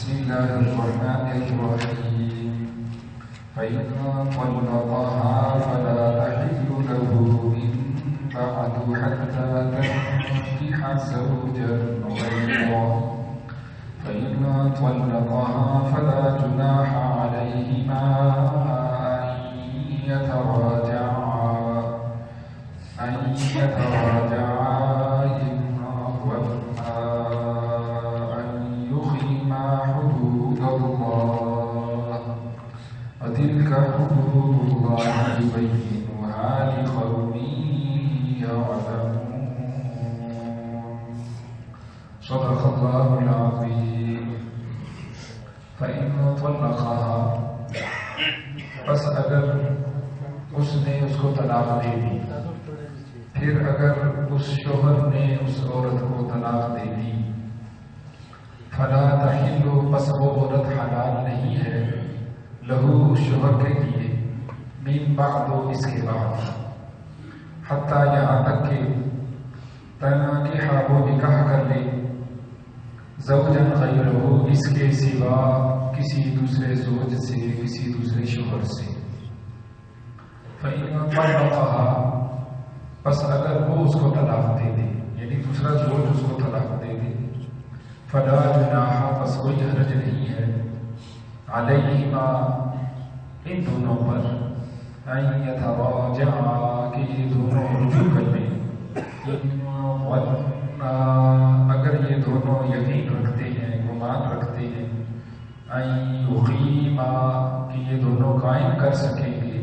بسم الله الرحمن الرحيم فإن طلقها فلا تحل له من بعد حتى تنكح زوجا غيره فإن طلقها فلا جناح عليهما أن يتراجعا إن أردنا أن يقيما حدود الله وتلك حدود الله يبينها لقوم يعلمون. صدق الله العظيم. فإن طلقها بس اگر اس نے اس کو طلاق دے دی، پھر اگر اس شوہر نے اس عورت کو طلاق دے دی، فلا تحل بس وہ عورت حلال نہیں ہے، لہو اس شوہر کے لیے، من بعد اس کے بعد، حتیٰ یہاں تک کہ تنکح وہ نکاح کر لے، زوجن غیرہ اس کے سوا کسی دوسرے زوج سے، کسی دوسرے شوہر سے. فإن طلقها بس اگر وہ اس کو طلاق دے دے، یعنی دوسرا زوج اس کو طلاق دے دے، فلا جناح بس کوئی حرج نہیں ہے، علیہما ان دونوں پر، ان یتراجعا کہ یہ دونوں رجوع کر لیں، اگر یہ دونوں یقین رکھتے ہیں، گمان رکھتے ہیں، ان یقیما کہ یہ دونوں قائم کر سکیں گے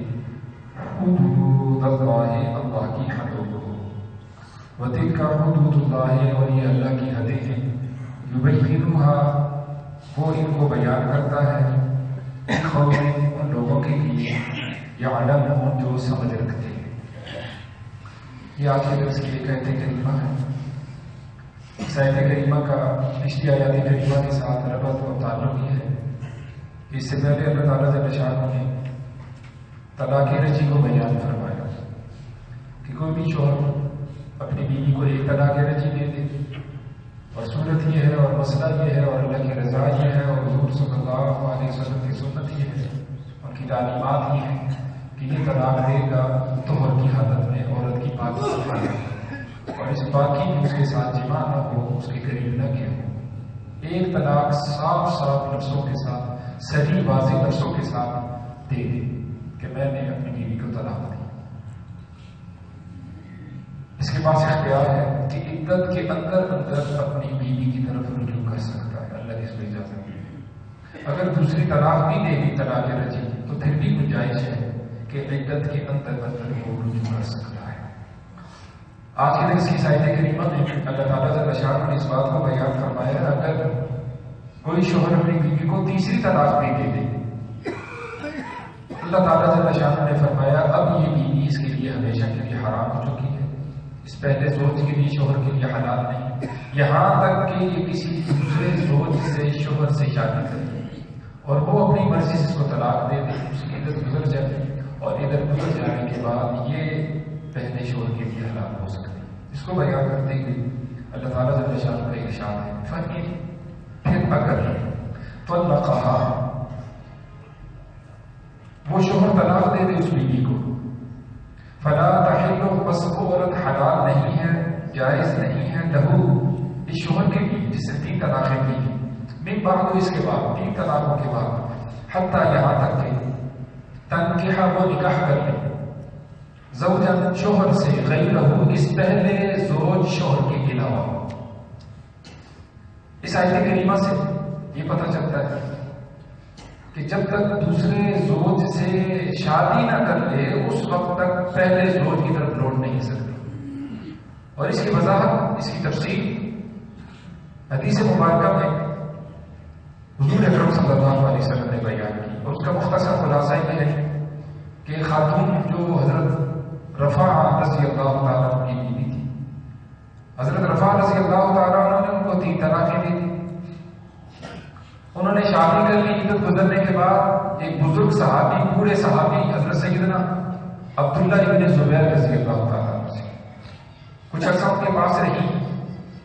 حدود اللہ اللہ کی حدوں کو، وتلک حدود اللہ اور یہ اللہ کی حدیں ہیں، یبینھا وہ ان کو بیان کرتا ہے، قوم ان لوگوں کے لیے، یعلمون جو سمجھ رکھتے ہیں. یہ آج کے درس کی ایک آیت کریمہ ہے. اس آیت کریمہ کا پچھلی آیات کریمہ کے ساتھ ربط اور تعلق یہ ہے کہ اس سے پہلے اللہ تعالیٰ جل شانہ نے طلاق رجعی کو بیان فرمایا کہ کوئی بھی شوہر اپنی بیوی کو ایک طلاق رجعی دے دے، اور صورت یہ ہے اور مسئلہ یہ ہے اور اللہ کی رضا یہ ہے اور حضور صلی اللہ علیہ وسلم کی سنت یہ ہے، ان کی تعلیمات یہ ہیں کہ یہ طلاق دے گا طہر کی حالت میں، عورت کی پاکی کی حالت میں، اور اس باقی میں اس کے ساتھ جماع نہ ہو، اس کے قریب نہ گیا ہو. ایک طلاق صاف صاف لفظوں کے ساتھ، صحیح واضح لفظوں کے ساتھ دے دے کہ میں نے اپنی بیوی کو طلاق دی. اس کے پاس اختیار ہے کہ عدت کے اندر اپنی بیوی کی طرف رجوع کر سکتا ہے، اللہ نے اس کو اجازت دی. اگر دوسری طلاق بھی دے دی طلاق رجعی تو پھر بھی گنجائش ہے کہ عدت کے اندر وہ رجوع کر سکتا ہے. آخر اس کی آیت کریمہ میں اللہ تعالیٰ جل شانہ نے اس بات کو بیان فرمایا ہے اگر کوئی شوہر اپنی بیوی کو تیسری طلاق بھی دے دے، اللہ تعالیٰ جل شانہ نے فرمایا اب یہ بیوی اس کے لیے ہمیشہ کے لیے حرام ہو چکی ہے، اس پہلے زوج کے لیے شوہر کے لیے حلال نہیں، یہاں تک کہ یہ کسی دوسرے زوج سے شوہر سے شادی کرے اور وہ اپنی مرضی سے اس کو طلاق دے دے، اس کی عدت گزر جائے اور عدت گزر جانے کے بعد یہ پہلے شوہر کے لیے حلال ہو سکتی. اس کو بیان کرتے ہوئے اللہ تعالیٰ جل شانہ کا ارشاد ہے فَإِن پھر اگر طلقها وہ شوہر طلاق دے دے اس بیوی کو، فلا تحل بس وہ عورت حلال نہیں ہے، جائز نہیں ہے، لہو اس شوہر کے لیے جس سے 3 طلاقیں دی من بعد اس کے بعد 3 طلاقوں کے بعد، حتیٰ یہاں تک کہ تنکح وہ نکاح کر لے، زوجن شوہر سے، غیرہ اس پہلے زوج شوہر کے علاوہ. اس آیت کریمہ سے یہ پتہ چلتا ہے کہ جب تک دوسرے زوج سے شادی نہ کر لے اس وقت تک پہلے زوج کی طرف لوٹ نہیں سکتی. اور اس کی وضاحت، اس کی تفصیل حدیث مبارکہ میں حضور اکرم صلی اللہ علیہ وسلم نے بیان کی، اور اس کا مختصر خلاصہ یہ ہے کہ خاتون جو حضرت رفاعہ رضی اللہ تعالیٰ عنہ کی بیوی تھی، حضرت رفاعہ رضی اللہ تعالیٰ عنہ نے ان کو 3 طلاقیں دی تھی. انہوں نے شادی کر لی، عدت گزرنے کے بعد ایک بزرگ صحابی، بوڑھے صحابی حضرت سیدنا عبداللہ ابن زبیر رضی اللہ تعالیٰ عنہ سے کچھ عرصہ ان کے پاس رہی،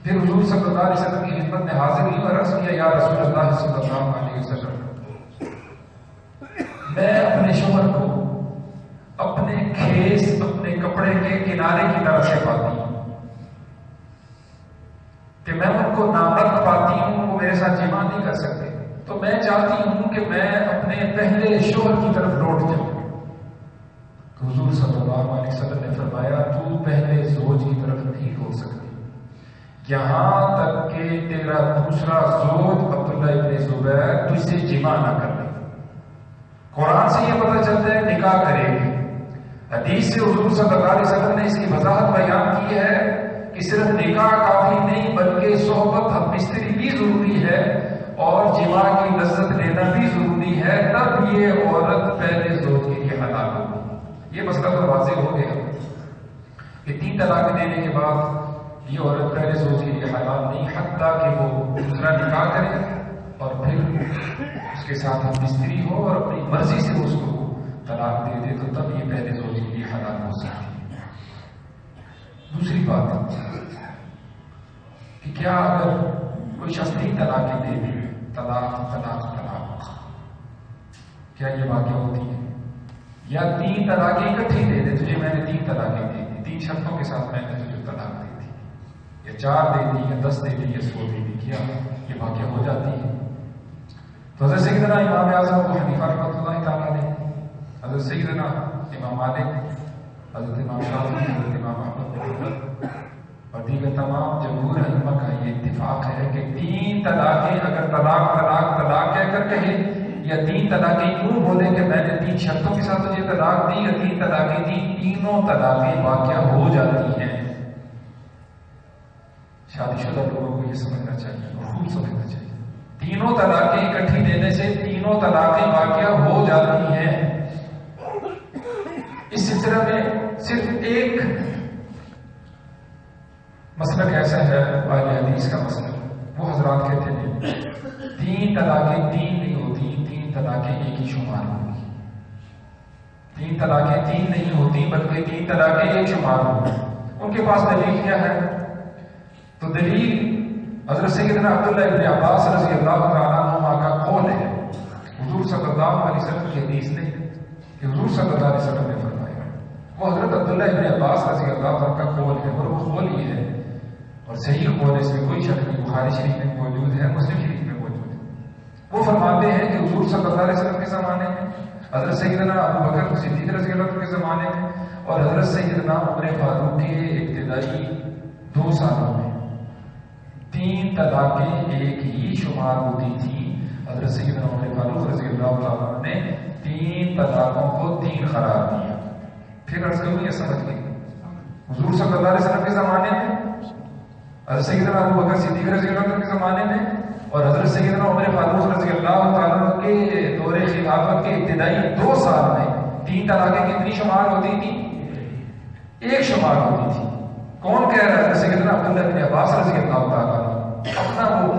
پھر حضور صلی اللہ علیہ وسلم کی خدمت میں حاضر ہوئی اور عرض کیا یا رسول اللہ صلی اللہ علیہ وسلم، میں اپنے شوہر کو اپنے کھیس اپنے کپڑے کے کنارے کی طرف سے پاتی ہوں کہ میں ان کو نامرد پاتی ہوں، وہ میرے ساتھ جمع نہیں کر سکتے، تو میں چاہتی ہوں کہ میں اپنے پہلے شوہر کی طرف لوٹ جاؤں۔ حضور صلی اللہ علیہ وسلم نے فرمایا تو پہلے زوج کی طرف نہیں لوٹ سکتی یہاں تک کہ تیرا دوسرا زوج عبداللہ ابن زبیر تجھ سے جمع نہ کر لے۔ قرآن سے یہ پتہ چلتا ہے نکاح کرے گی، حدیث سے حضور صلی اللہ علیہ وسلم نے اس کی وضاحت بیان کی ہے کہ صرف نکاح کافی نہیں بلکہ صحبت ہم مستری بھی ضروری ہے اور جماع کی لذت لینا بھی ضروری ہے، تب یہ عورت پہلے زوج کے لیے حلال ہوگی۔ یہ مسئلہ تو واضح ہو گیا کہ 3 طلاق دینے کے بعد یہ عورت پہلے زوج کے لیے حلال نہیں، حتیٰ کہ وہ دوسرا نکاح کرے اور پھر اس کے ساتھ ہم مستری ہو اور اپنی مرضی سے اس کو طلاق دے دے تو تب یہ پہلے زوج کے لیے حلال ہو سکتی ہے۔ دوسری بات کہ کیا اگر کوئی شخص 3 طلاقیں دے دے، طلاق طلاق طلاق، کیا یہ واقع ہوتی ہے؟ یا 3 طلاقیں اکٹھی دے دے، تجھے میں نے 3 طلاقیں دی تھی، 3 شرطوں کے ساتھ میں نے تجھے طلاق دی تھی، یا 4 دے دی، یا 10 دے دی، یا 100 دے دی، کیا یہ واقع ہو جاتی ہے؟ تو حضرت سیدنا امام اعظم ابو حنیفہ رحمۃ اللہ تعالیٰ نے، حضرت سیدنا امام مالک، حضرت امام شافعی، حضرت امام احمد بن حنبل اور دیگر تمام جمہور ائمہ کا یہ اتفاق ہے کہ 3 طلاقیں اگر طلاق طلاق طلاق کہہ کر کہے یا 3 طلاقیں یوں بولے کہ میں نے 3 شرطوں کے ساتھ تجھے طلاق دی یا 3 طلاقیں دی، تینوں طلاقیں واقع ہو جاتی ہیں۔ شادی شدہ لوگوں کو یہ سمجھنا چاہیے اور خوب سمجھنا چاہیے، تینوں طلاقیں اکٹھی دینے سے تینوں طلاقیں واقع ہو جاتی ہیں۔ اس سلسلے میں صرف ایک مسلک ایسا ہے اہل حدیث کا مسلک، وہ حضرات کہتے ہیں 3 طلاقیں 3 نہیں ہوتی، 3 طلاقیں ایک ہی شمار ہوگی۔ 3 طلاقیں 3 نہیں ہوتی بلکہ 3 طلاقیں ایک شمار ہوگی۔ ان کے پاس دلیل کیا ہے؟ تو دلیل حضرت سیدنا عبداللہ ابن عباس رضی اللہ تعالیٰ عنہ کا قول ہے، حضور صلی اللہ علیہ وسلم کی حدیث نہیں کہ حضور صلی اللہ علیہ وسلم نے فرمایا، وہ حضرت عبداللہ ابن عباس رضی اللہ عنہ کا قول ہے، اور وہ قول یہ ہے اور صحیح قول ہے، اس میں کوئی شک نہیں، بخاری شریف میں موجود ہے، مسلم شریف میں موجود ہے۔ وہ فرماتے ہیں کہ حضور صلی اللہ علیہ وسلم کے زمانے میں، حضرت سیدنا ابو بکر صدیق رضی اللہ عنہ کے زمانے میں اور حضرت سیدنا عمر فاروق کے ابتدائی 2 سالوں میں 3 طلاقیں ایک ہی شمار ہوتی تھی۔ حضرت سیدنا عمر فاروق رضی اللہ عنہ نے 3 طلاقوں کو 3 قرار دیا۔ پھر عرض کروں یہ سمجھ گئی، حضور صلی اللہ علیہ وسلم کے زمانے میں، حضرت سیدنا ابو بکر صدیق رضی اللہ عنہ کے زمانے میں اور حضرت سیدنا عمر فاروق رضی اللہ تعالیٰ کے دور خلافت کے ابتدائی 2 سال میں 3 طلاقیں کتنی شمار ہوتی تھی؟ 1 شمار ہوتی تھی۔ کون کہہ رہا ہے؟ حضرت سیدنا عبداللہ بن عباس رضی اللہ تعالیٰ اپنا وہ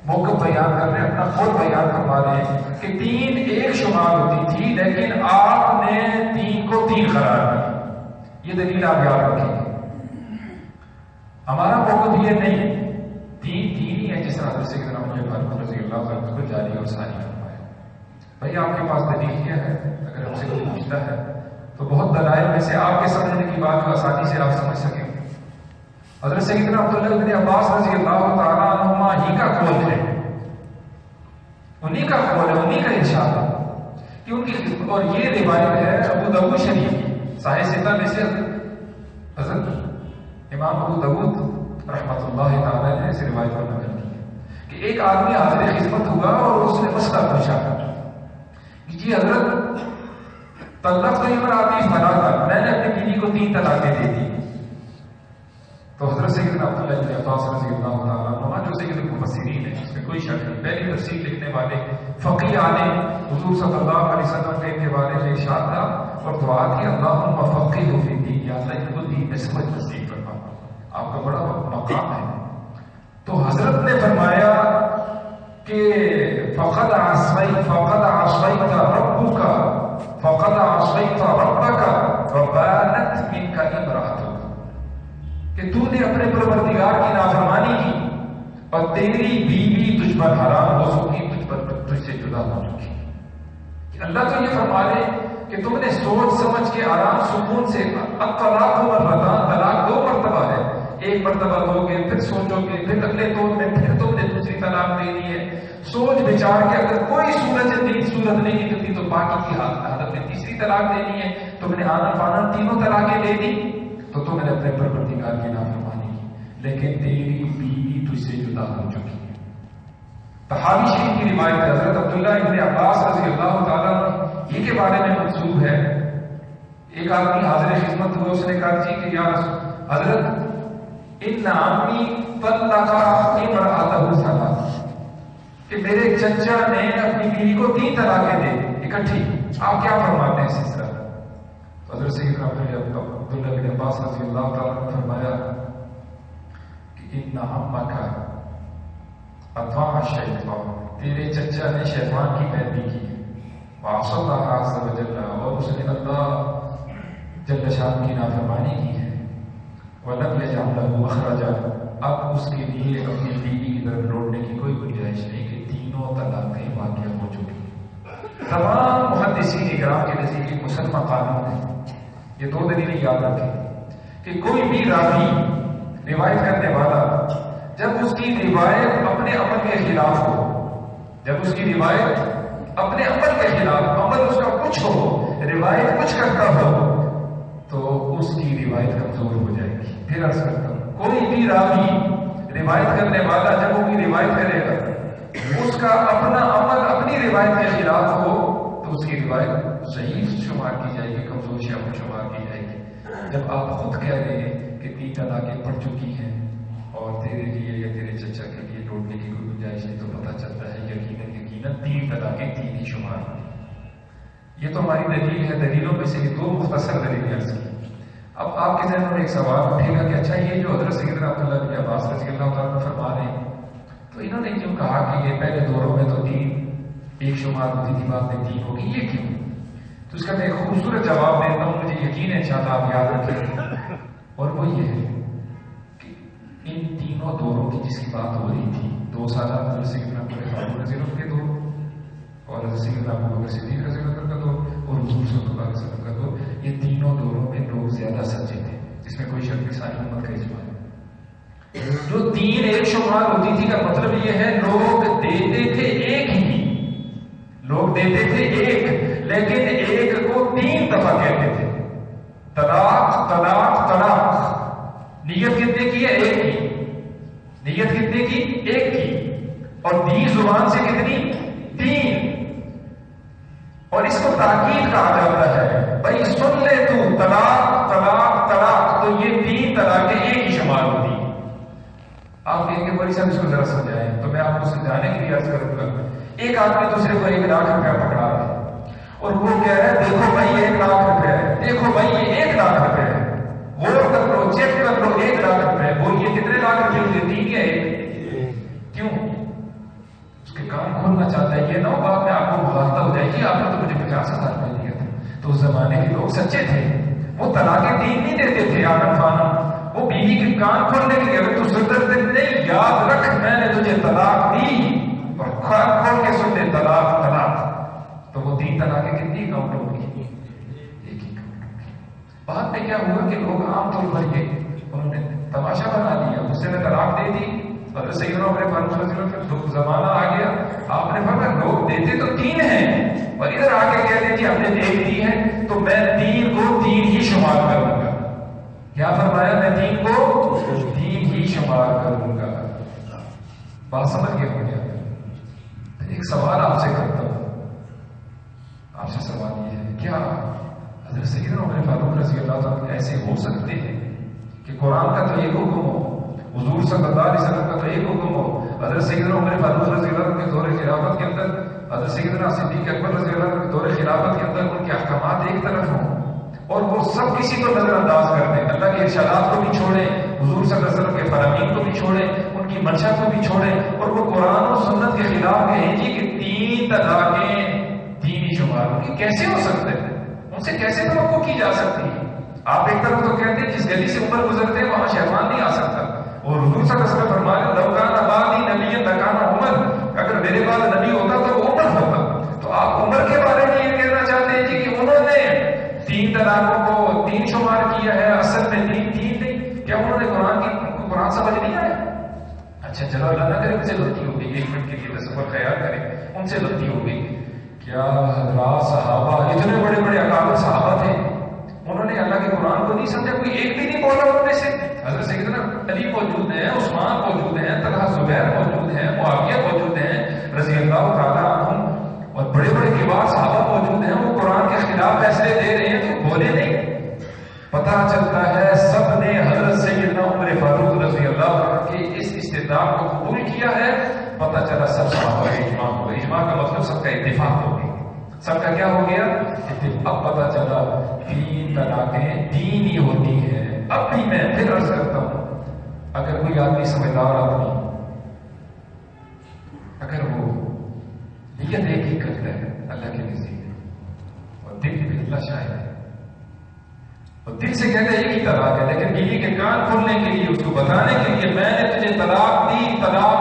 موقف بیان کر رہے ہیں، اپنا خود بیان کروا رہے ہیں کہ 3 1 شمار ہوتی تھی، لیکن آپ نے 3 کو 3 قرار دیا۔ یہ دلیل آپ یاد رکھیں، ہمارا موقف یہ نہیں 3 ہی ہے جس طرح حضرت سیدنا عمر فاروق رضی اللہ عنہ کو جاری اور ساری فرمایا۔ بھائی آپ کے پاس دلیل کیا ہے؟ اگر ہم سے کوئی پوچھتا ہے تو بہت دلائل میں سے آپ کے سمجھنے کی بات کو آسانی سے آپ سمجھ سکیں۔ حضرت سیدنا عبداللہ بن عباس رضی اللہ تعالیٰ عنہما ہی کا قول ہے، انہی کا قول ہے، انہی کا ارشاد ہے کہ ان کی، اور یہ روایت ہے ابو داؤد شریف کی، صحیح ستہ میں سے حضرت امام ابو داؤد رحمۃ اللہ تعالیٰ نے اس روایت کو نقل کیا کہ ایک آدمی حاضر خدمت ہوا اور اس نے مسئلہ پوچھا کہ جی حضرت طلق تو امرأتی فلاں، میں نے اپنی بیوی کو 3 طلاقیں دے دی۔ تو حضرت سیدنا عبداللہ بن عباس رضی اللہ تعالیٰ عنہ جو سید المفسرین ہیں، اس میں کوئی شک نہیں، پہلی تفسیر لکھنے والے فقیہ عالم حضور صلی اللہ علیہ وسلم کے بارے میں ارشاد تھا اور دعا کی اللہم فقہہ فی الدین، یا اللہ ان کو دین میں سمجھ نصیب فرما، آپ کا بڑا مقام ہے۔ تو حضرت نے فرمایا کہ فقد عصیت ربک فقد عصیت ربک وبانت منک امرأتک، کہ تو نے اپنے پروردگار کی نافرمانی کی اور تیری بیوی تجھ پر حرام ہو چکی، تجھ سے جدا ہو چکی. اللہ تو یہ فرما رہے کہ تم نے سوچ سمجھ کے آرام سکون سے، اب طلاق ہو مرتبہ، طلاق 2 مرتبہ ہے، ایک مرتبہ دو گے، پھر سوچو گے، پھر اگلے دور میں پھر تم نے دوسری طلاق دینی ہے. سوچ بچار کے اگر کوئی صورت نہیں نکلتی تو باقی کی حالت میں تیسری طلاق دینی ہے. تم نے آنا پانا تینوں طلاقیں دے دی تو تم نے اپنے پروردگار کی نافرمانی کی، لیکن تیری بیوی تجھ سے جدا ہو چکی ہے. طحاوی شریف کی روایت ہے، حضرت عبداللہ ابن عباس رضی اللہ تعالیٰ یہ کے بارے میں منسوب ہے. ایک آدمی حاضر خدمت ہوا، اس نے کہا جی کہ یا حضرت ان عمی طلق امرأته ثلاث، کہ میرے چچا نے اپنی بیوی کو 3 طلاقیں دے اکٹھی، آپ کیا فرماتے ہیں اس سلسلہ؟ تو حضرت سیدنا عبداللہ بن عباس رضی اللہ تعالیٰ نے فرمایا کہ ان عمک اطاع الشیطان، تیرے چچا نے شیطان کی پیروی کی، وعصى الله عز وجل، اور اس نے اللہ جل شان کی نافرمانی کی ہے. وَلَمْ يَجْعَلْ لَهُ مَخْرَجًا، اب اس کے لیے اپنی بیوی کی طرف لوٹنے کی کوئی گنجائش نہیں کہ تینوں طلاقیں واقع ہو چکی. تمام محدثین اکرام کے نزدیک مسلمہ قانون ہے. یہ 2 دلیلیں یاد رکھیں کہ کوئی بھی راوی روایت کرنے والا جب اس کی روایت اپنے عمل کے خلاف ہو، جب اس کی روایت اپنے عمل کے خلاف، عمل اس کا کچھ ہو، روایت کچھ کرتا ہو، تو اس کی روایت کمزور ہو جائے گی. پھر عرض کرتا ہوں، کوئی بھی راوی روایت کرنے والا جب وہ بھی روایت کرے گا، اس کا اپنا عمل اپنی روایت کے خلاف ہو تو اس کی روایت ضعیف شمار کی جائے گی، کمزور شمار کی جائے گی. جب آپ خود کہہ رہے ہیں کہ 3 طلاقیں پڑ چکی ہیں اور تیرے لیے یا تیرے چچا کے لیے لوٹنے کی کوئی گنجائش نہیں، تو پتہ چلتا ہے یقیناً 3 طلاقیں 3 ہی شمار ہوتی. یہ تو ہماری دلیل ہے، دلیلوں میں سے 2 مختصر دلیلیں عرض کی. اب آپ کے ذہن میں ایک سوال اٹھے گا کہ اچھا یہ جو حضرت سیدنا عبداللہ بن عباس رضی اللہ تعالیٰ عنہ فرما رہے ہیں، تو انہوں نے کیوں کہا کہ یہ پہلے دوروں میں تو 3 ایک شمار ہوتی تھی، بعد میں 3 ہوگی، یہ کیوں؟ تو اس کا میں ایک خوبصورت جواب دیتا ہوں، مجھے یقین ہے انشاءاللہ آپ یاد رکھیں، اور وہ یہ ہے کہ ان تینوں دوروں کی جس کی بات ہو رہی تھی، 2 سالہ حضرت سیدنا فاروق رضی اللہ کے دور اور حضرت سیدنا ابوبکر صدیق رضی اللہ کا دور اور حضور صلی اللہ علیہ وسلم کا دور، یہ تینوں دوروں میں لوگ زیادہ سچے تھے، جس میں کوئی شک نہیں، ساری امت کا اجماع ہے. جو 3 ایک شمار ہوتی تھی کا مطلب یہ ہے لوگ دیتے تھے ایک ہی، لوگ دیتے تھے ایک، لیکن ایک کو 3 دفعہ کہتے تھے. طلاق طلاق طلاق، نیت کتنے کی ہے؟ ایک کی. نیت کتنے کی؟ ایک کی. اور دی زبان سے کتنی؟ 3. اور اس کو تاکید کہا جاتا ہے، بھائی سن لے تو طلاق طلاق طلاق، تو یہ 3 طلاقیں ایک ہی شمار ہوتی. آپ کہیں گے بھائی صاحب اس کو ذرا سمجھائیں، تو میں آپ کو سمجھانے کے لیے عرض کروں گا. ایک آدمی دوسرے کو 1 لاکھ روپیہ پکڑا ہے اور وہ کہہ رہا ہے دیکھو بھائی 1 لاکھ روپے ہے، دیکھو بھائی یہ 1 لاکھ روپے ہے، غور کر لو، چیک کر لو، 1 لاکھ روپے. وہ یہ کتنے لاکھ روپے ہوئے؟ 3 یا 1؟ کیوں؟ اس کے کان کھولنا چاہتا ہے، یہ نہ ہو بعد میں آپ کو مغالطہ ہو جائے گی آپ نے تو مجھے 50,000 روپے دیا تھا. تو اس زمانے کے لوگ سچے تھے، وہ طلاقیں 3 نہیں دیتے تھے آنن فانن. وہ بیوی کے کان کھولنے کے لیے اگر تو سدر دن نہیں یاد رکھ میں نے تجھے طلاق دی اور کان کھول کے سن لے طلاق طلاق، تو وہ 3 طلاقیں کتنی کاؤنٹ ہوگی؟ ایک ہی کاؤنٹ ہوگی. بعد میں کیا ہوا کہ لوگ عام طور پر یہ انہوں نے تماشا بنا لیا، اس نے طلاق دے دی اور سیدنا عمر فاروق رضی اللہ عنہ کا زمانہ آ گیا. آپ نے فرمایا لوگ دیتے تو 3 ہیں اور ادھر آ کے کہتے کہ ہم نے 1 دی ہے تو میں 3 کو 3 ہی شمار کروں گا. کیا فرمایا؟ میں 3 کو 3 ہی شمار کروں گا. بات سمجھ گئے ہو گیا؟ ایک سوال آپ سے کرتا ہوں، آپ سے سوال یہ ہے، کیا حضرت سیدنا عمر فاروق رضی اللہ عنہ ایسے ہو سکتے ہیں کہ قرآن کا تو ایک حکم ہو، حضور صلی اللہ علیہ وسلم کا تو ایک حکم ہو، حضرت سیدنا عمر فاروق رضی اللہ عنہ کے دور خلافت کے اندر حضرت سیدنا صدیق اکبر رضی اللہ عنہ کے دور خلافت کے اندر ان کے احکامات ایک طرف ہوں اور وہ سب کسی کو نظر انداز کر دیں، اللہ کے ارشادات کو بھی چھوڑیں، حضور صلی اللہ علیہ وسلم کے فرامین کو بھی چھوڑیں، ان کی منشا کو بھی چھوڑیں، اور وہ قرآن و سنت کے خلاف کہیں جی کہ 3 طلاقیں 3 ہی شمار ہوگی. کیسے ہو سکتے ہیں؟ ان سے کیسے توقع کی جا سکتی ہے؟ آپ ایک طرف تو کہتے ہیں جس گلی سے عمر گزرتے ہیں وہاں شیطان نہیں آ سکتا، اور حضور صلی اللہ علیہ وسلم فرمایا لو کان بعدی نبی لکان عمر، اگر میرے بعد نبی ہوتا تو وہ عمر ہوتا. تو آپ عمر کے بارے میں یہ کہنا چاہتے ہیں جی کہ انہوں نے 3 طلاقوں کو 3 شمار کیا ہے، اصل میں 3 نہیں. کیا انہوں نے قرآن سمجھ نہیں آیا؟ اچھا چلو اللہ نہ کرے ان سے غلطی ہو گئی، 1 منٹ کے لیے تصور خیال کریں ان سے غلطی ہو گئی. کیا حضرات صحابہ اتنے بڑے بڑے اکابر صحابہ تھے، انہوں نے اللہ کے قرآن کو نہیں سمجھا؟ کوئی ایک بھی نہیں بولا ان میں سے؟ حضرت سیدنا علی موجود ہیں، عثمان موجود ہیں، طلحہ زبیر موجود ہیں، معاویہ موجود ہیں رضی اللہ تعالیٰ عنہم، اور بڑے بڑے کبار صحابہ موجود ہیں، وہ قرآن کے خلاف فیصلے دے رہے ہیں تو بولے نہیں. پتہ چلتا ہے سب نے حضرت سیدنا عمر فاروق رضی اللہ عنہ کے اس استدلال کو قبول کیا ہے. پتہ چلا سب صحابہ کا اجماع ہو گیا. اجماع کا مطلب سب کا اتفاق ہو گیا. سب کا کیا ہو گیا؟ اب پتہ چلا 3 طلاقیں 3 ہی ہوتی ہیں. اب بھی میں پھر عرض کرتا ہوں، اگر کوئی آدمی سمجھدار آدمی اگر وہ نیت ایک ہی کرتا ہے اللہ کے نزدیک اور دل بھی اللہ شاہد ہے اور دل سے کہتا ہے ایک ہی طلاق ہے، لیکن بیوی کے کان کھولنے کے لیے، اس کو بتانے کے لیے میں نے تجھے طلاق دی، طلاق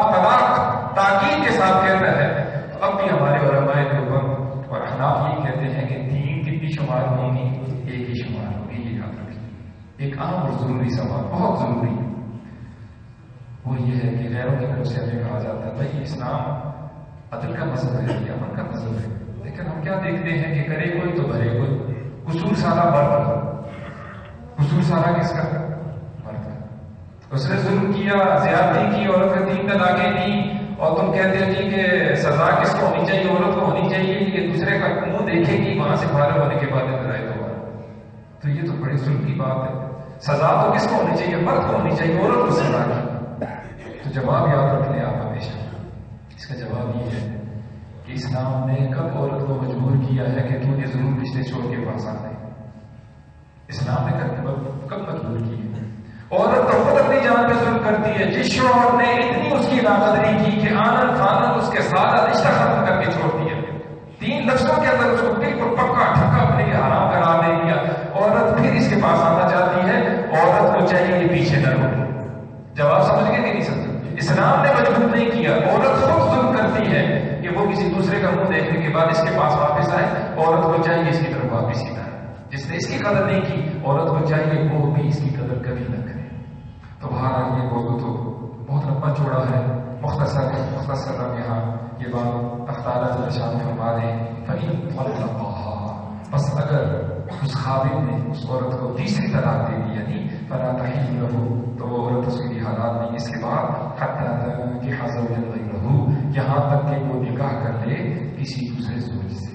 تاکید کے ساتھ کہتا ہے. تو اب بھی ہمارے علماء دیوبند اور احناف یہ کہتے ہیں کہ 3 کتنی شمار ہوگی؟ 1 ہی شمار ہوگی. یہ یاد رکھیں. ایک عام اور ضروری سوال، بہت ضروری، وہ یہ ہے کہ غیروں کی طرف سے ہمیں کہا جاتا ہے بھائی اسلام عدل کا مذہب ہے یا امن کا مذہب ہے، لیکن ہم کیا دیکھتے ہیں کہ کرے کوئی تو بھرے کوئی. قصور سارا مرد، قصور سارا کس کا؟ مرد کا. اس نے ظلم کیا، زیادتی کی، عورت کو 3 طلاقیں دی، اور تم کہتے ہو جی کہ سزا کس کو ہونی چاہیے؟ عورت کو ہونی چاہیے. یہ دوسرے کا منہ دیکھے گی وہاں سے فارغ ہونے کے بعد اترائے تو یہ تو بڑی ظلم کی بات ہے. سزا تو کس کو ہونی چاہیے؟ مرد کو ہونی چاہیے، عورت کو سزا کی. تو جواب یاد رکھ لیں آپ ہمیشہ. اس کا جواب یہ ہے کہ اسلام نے کب عورت کو مجبور کیا ہے کہ تو نے ضرور رشتے چھوڑ کے پاس آنے؟ اسلام نے کب مجبور کی ہے؟ عورت تو خود اپنی جان پہ ظلم کرتی ہے. جس شوہر نے اتنی اس کی ناقدری کی کہ آنن فانن اس کے ساتھ رشتہ ختم کر کے چھوڑ دیا، 3 لفظوں کے اندر اس کو بالکل پکا ٹھکا اپنے لیے حرام قرار دے دیا، عورت پھر اس کے پاس آنا چاہتی ہے. عورت کو چاہیے کہ پیچھے نہ رہے. جواب سمجھ گئے کہ نہیں سمجھے؟ اسلام نے مجبور نہیں کیا. عورت خود ظلم کرتی ہے کہ وہ کسی دوسرے کا منہ دیکھنے کے بعد اس کے پاس واپس آئے. عورت کو چاہیے اس کی طرف واپس ہی نہ آئے. جس نے اس کی قدر نہیں کی عورت کو چاہیے وہ بھی اس کی قدر کبھی نہ کرے. تو بہرحال یہ موضوع تو بہت لمبا چوڑا ہے، مختصر ہم یہاں یہ بات اختارہ جلشان فرما رہے ہیں. فَإِن طَلَّقَهَا، بس اگر اس خاوند نے اس عورت کو 3ری طلاق دے دی یعنی فَلَا تَحِلُّ لَهُ، تو وہ عورت اس کے لیے حلال نہیں اس کے بعد حَتَّىٰ تَنكِحَ زَوْجًا غَيْرَهُ، یہاں تک کہ وہ نکاح کر لے کسی دوسرے زوج سے.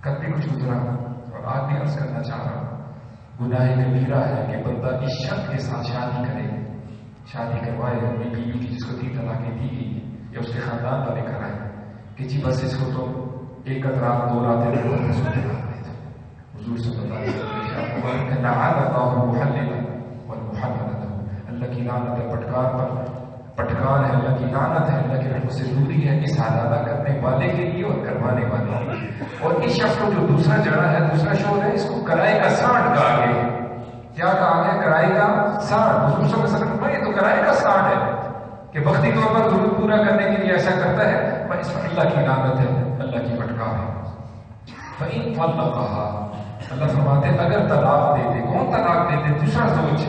کل بھی کچھ گزرا اور آج بھی عرض کرنا چاہ رہا ہوں، گناہ کبیرہ ہے کہ بندہ اس شخص کے ساتھ شادی کرے، شادی کروائے اپنی بیوی کی جس کو 3 طلاقیں دی گئی یا اس کے خاندان والے کرائے کہ جی بس اس کو تو 1 رات 2 راتیں رکھتے سو دے دو. حضور سے بتایا اللہ کی لعنت ہے پٹکار ہے، اللہ کی لعنت ہے، اللہ کی رحمت سے دوری ہے اس حلالہ کرنے والے کے لیے اور کروانے والے کے لیے. اور اس شخص کو جو دوسرا جڑا ہے، دوسرا شوہر ہے، اس کو کرائے کا 60 کہا گیا. کیا کہا گیا؟ کرائے کا 60. حضور صلی اللہ علیہ وسلم یہ تو کرائے کا 60 ہے کہ وقتی طور پر ضرور پورا کرنے کے لیے ایسا کرتا ہے، پر اس پر اللہ کی لعنت ہے، اللہ کی پٹکار ہے. فَإِن طَلَّقَهَا، اللہ فرماتے ہیں اگر طلاق دے دے. کون طلاق دے دے؟ دوسرا زوج،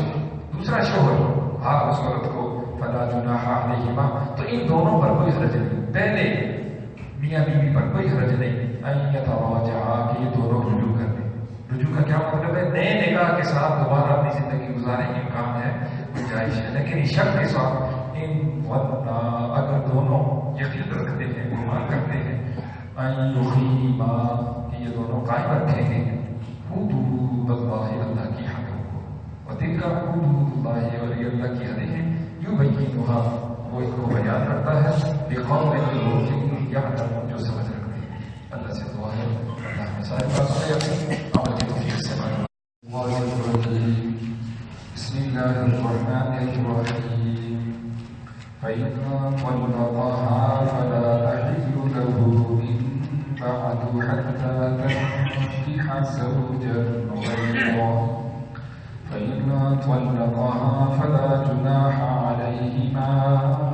دوسرا شوہر. ہاں اس عورت کو فَلَا جُنَاحَ عَلَيْهِمَا، تو ان دونوں پر کوئی حرج نہیں. پہلے میاں بیوی پر کوئی حرج نہیں. أَن يَتَرَاجَعَا، کہ یہ دونوں رجوع کر دیں. رجوع کا کیا مطلب ہے؟ نئے نکاح کے ساتھ دوبارہ اپنی زندگی گزارنے کی امکان ہے، گنجائش ہے. لیکن اس شرط کے ساتھ ان ظنا، اگر دونوں یقین رکھتے ہیں، گمان کرتے ہیں، أن يقيما، کہ یہ دونوں قائم رکھیں گے حدود اللہ، اللہ کی حدوں کو. وتلك حدود اللہ، اور یہ اللہ کی حدیں ہیں. يبينها، وہ اس کو بیان کرتا ہے لقوم يعلمون، جو سمجھ رکھتے ہیں. اللہ سے دعا ہے اللہ ہمیں سارے باتوں میں اپنی عمل کی توفیق سے بنائے. بسم اللہ الرحمن الرحیم. فإن طلقها فلا تحل له من بعد حتى تنكح زوجا غيره. فإن طلقها فلا جناح عليه علیہما